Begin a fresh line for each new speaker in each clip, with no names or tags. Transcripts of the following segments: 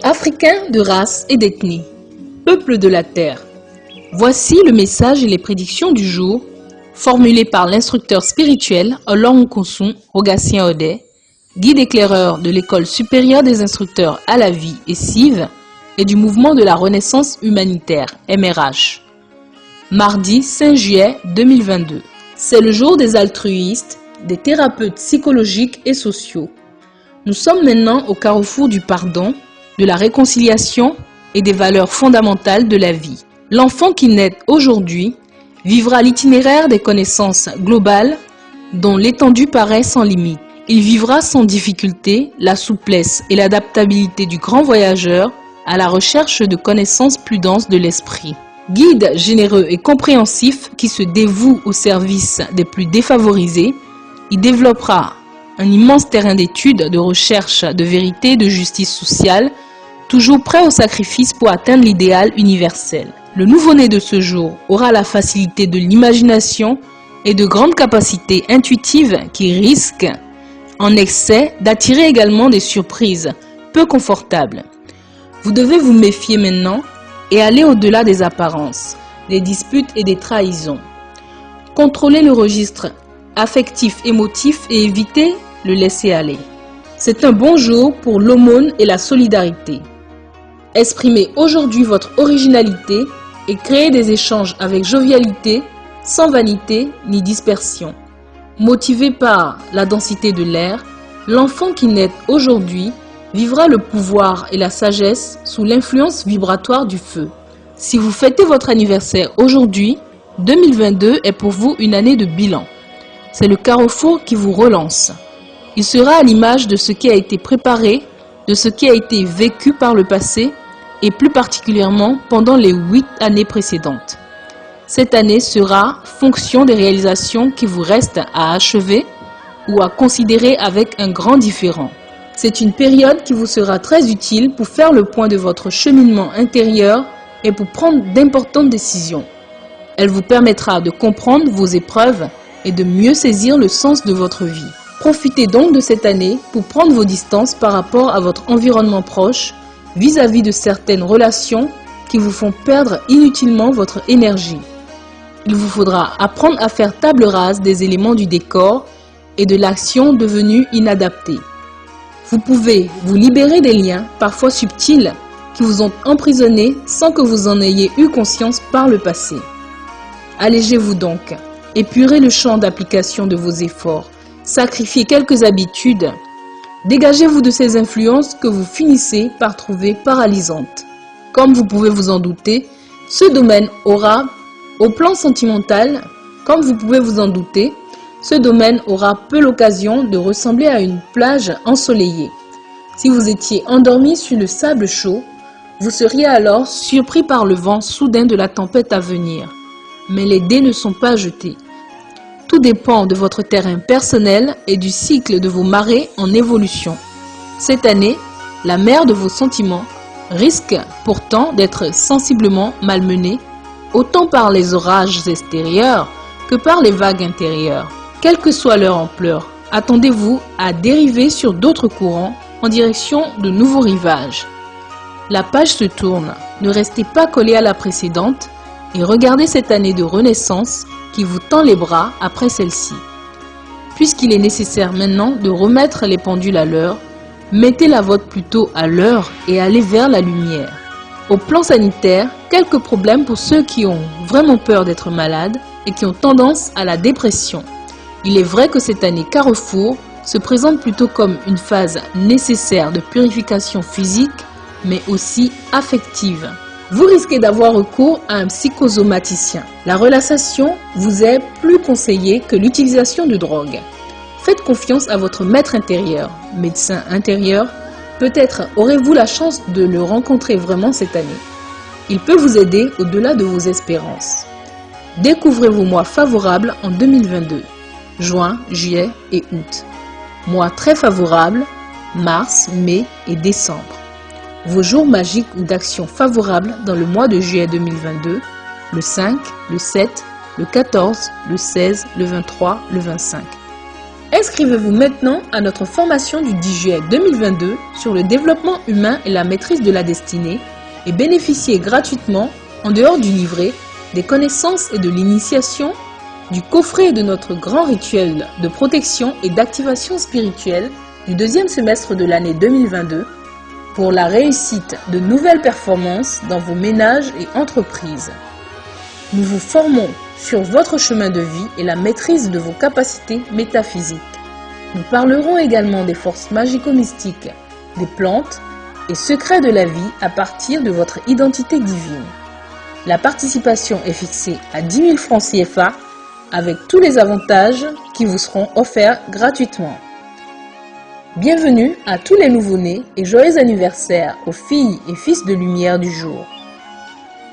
Africains de race et d'ethnie, peuple de la terre. Voici le message et les prédictions du jour formulées par l'instructeur spirituel Olorunkosun Rogatien Odeh, guide éclaireur de l'école supérieure des instructeurs à la vie et CIV et du mouvement de la Renaissance humanitaire MRH. Mardi 5 juillet 2022. C'est le jour des altruistes, des thérapeutes psychologiques et sociaux. Nous sommes maintenant au carrefour du pardon, de la réconciliation et des valeurs fondamentales de la vie. L'enfant qui naît aujourd'hui vivra l'itinéraire des connaissances globales dont l'étendue paraît sans limite. Il vivra sans difficulté la souplesse et l'adaptabilité du grand voyageur à la recherche de connaissances plus denses de l'esprit. Guide généreux et compréhensif qui se dévoue au service des plus défavorisés, il développera un immense terrain d'études, de recherche, de vérité et de justice sociale, toujours prêt au sacrifice pour atteindre l'idéal universel. Le nouveau-né de ce jour aura la facilité de l'imagination et de grandes capacités intuitives qui risquent, en excès, d'attirer également des surprises peu confortables. Vous devez vous méfier maintenant et aller au-delà des apparences, des disputes et des trahisons. Contrôlez le registre affectif, émotif et évitez le laisser-aller. C'est un bon jour pour l'aumône et la solidarité. Exprimez aujourd'hui votre originalité et créez des échanges avec jovialité, sans vanité ni dispersion. Motivé par la densité de l'air, l'enfant qui naît aujourd'hui vivra le pouvoir et la sagesse sous l'influence vibratoire du feu. Si vous fêtez votre anniversaire aujourd'hui, 2022 est pour vous une année de bilan. C'est le carrefour qui vous relance. Il sera à l'image de ce qui a été préparé, de ce qui a été vécu par le passé et plus particulièrement pendant les 8 années précédentes. Cette année sera fonction des réalisations qui vous restent à achever ou à considérer avec un grand différent. C'est une période qui vous sera très utile pour faire le point de votre cheminement intérieur et pour prendre d'importantes décisions. Elle vous permettra de comprendre vos épreuves et de mieux saisir le sens de votre vie. Profitez donc de cette année pour prendre vos distances par rapport à votre environnement proche, vis-à-vis de certaines relations qui vous font perdre inutilement votre énergie. Il vous faudra apprendre à faire table rase des éléments du décor et de l'action devenue inadaptée. Vous pouvez vous libérer des liens, parfois subtils, qui vous ont emprisonné sans que vous en ayez eu conscience par le passé. Allégez-vous donc, épurez le champ d'application de vos efforts, sacrifiez quelques habitudes, dégagez-vous de ces influences que vous finissez par trouver paralysantes. Comme vous pouvez vous en douter, ce domaine aura, au plan sentimental, peu l'occasion de ressembler à une plage ensoleillée. Si vous étiez endormi sur le sable chaud, vous seriez alors surpris par le vent soudain de la tempête à venir. Mais les dés ne sont pas jetés. Tout dépend de votre terrain personnel et du cycle de vos marées en évolution. Cette année, la mer de vos sentiments risque pourtant d'être sensiblement malmenée, autant par les orages extérieurs que par les vagues intérieures. Quelle que soit leur ampleur, attendez-vous à dériver sur d'autres courants en direction de nouveaux rivages. La page se tourne, ne restez pas collé à la précédente et regardez cette année de renaissance qui vous tend les bras après celle-ci. Puisqu'il est nécessaire maintenant de remettre les pendules à l'heure, mettez la vôtre plutôt à l'heure et allez vers la lumière. Au plan sanitaire, quelques problèmes pour ceux qui ont vraiment peur d'être malades et qui ont tendance à la dépression. Il est vrai que cette année carrefour se présente plutôt comme une phase nécessaire de purification physique, mais aussi affective. Vous risquez d'avoir recours à un psychosomaticien. La relaxation vous est plus conseillée que l'utilisation de drogue. Faites confiance à votre maître intérieur, médecin intérieur. Peut-être aurez-vous la chance de le rencontrer vraiment cette année. Il peut vous aider au-delà de vos espérances. Découvrez vos mois favorables en 2022, juin, juillet et août. Mois très favorables, mars, mai et décembre. Vos jours magiques ou d'actions favorables dans le mois de juillet 2022, le 5, le 7, le 14, le 16, le 23, le 25. Inscrivez-vous maintenant à notre formation du 10 juillet 2022 sur le développement humain et la maîtrise de la destinée et bénéficiez gratuitement, en dehors du livret, des connaissances et de l'initiation, du coffret de notre grand rituel de protection et d'activation spirituelle du deuxième semestre de l'année 2022 pour la réussite de nouvelles performances dans vos ménages et entreprises. Nous vous formons sur votre chemin de vie et la maîtrise de vos capacités métaphysiques. Nous parlerons également des forces magico-mystiques, des plantes et secrets de la vie à partir de votre identité divine. La participation est fixée à 10 000 francs CFA avec tous les avantages qui vous seront offerts gratuitement. Bienvenue à tous les nouveau-nés et joyeux anniversaire aux filles et fils de lumière du jour.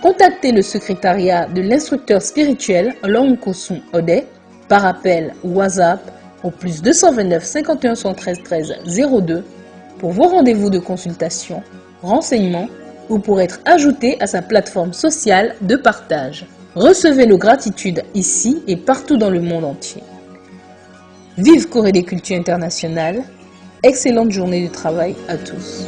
Contactez le secrétariat de l'instructeur spirituel Olonkosun Ode par appel ou WhatsApp au plus 229 51 113 13 02 pour vos rendez-vous de consultation, renseignements ou pour être ajouté à sa plateforme sociale de partage. Recevez nos gratitudes ici et partout dans le monde entier. Vive Corée des Cultures Internationales! Excellente journée de travail à tous.